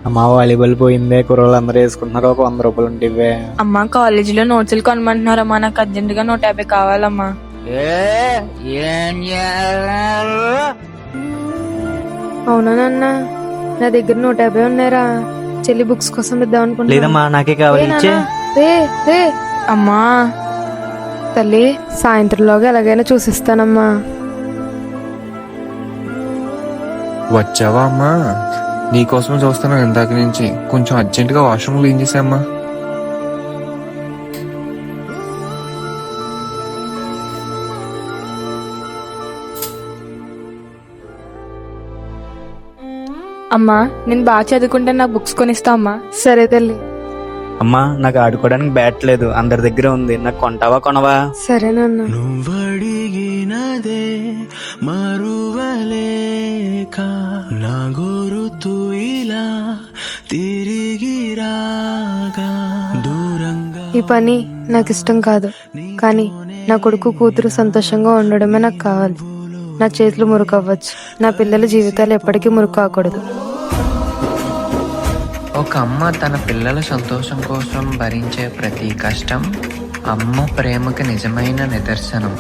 అమ్మ వాలీబాల్ పోయిందే, కుర్రోళ్ళు అందరూ వేసుకుంటున్నారు, ఒక 100 రూపాయలు ఉంటే. అమ్మా కాలేజీలో నోట్సులు కొనమంటున్నారమ్మా, నాకు అర్జెంట్ గా 150 కావాలమ్మా. అవునా నాన్న, నా దగ్గర 150 ఉన్నారా. చెల్లి బుక్స్ కోసం ఇద్దాం అనుకుంటా. లేదమ్మా, నాకే కావాలి. రే అమ్మా తల్లి, సాయంత్రంలోగా ఎలాగైనా చూసిస్తానమ్మా. వచ్చావా అమ్మా? నీకోసం చూస్తున్నాను ఇందాక నుంచి. కొంచెం అర్జెంటుగా వాష్రూమ్ క్లీన్ చేసామ్మా. అమ్మా నేను బాగా చదువుకుంటే నాకు బుక్స్ కొనిస్తా అమ్మా. సరే తల్లి. అమ్మా నాకు ఆడుకోవడానికి బ్యాట్ లేదు, అందరి దగ్గర ఉంది, నాకు కొంటావా కొనవా? సరే నాన్న. నువ్వడిగినదే మరువలేక నా గురుతు ఇలా తిరిగి రాగా దూరంగా. ఈ పని నాకు ఇష్టం కాదు, కానీ నా కొడుకు కూతురు సంతోషంగా ఉండడమే నాకు కావాలి. నా చేతులు మురుకు అవ్వచ్చు, నా పిల్లల జీవితాలు ఎప్పటికీ మురుకు కాకూడదు. ఒక అమ్మ తన పిల్లల సంతోషం కోసం భరించే ప్రతి కష్టం అమ్మ ప్రేమకు నిజమైన నిదర్శనం.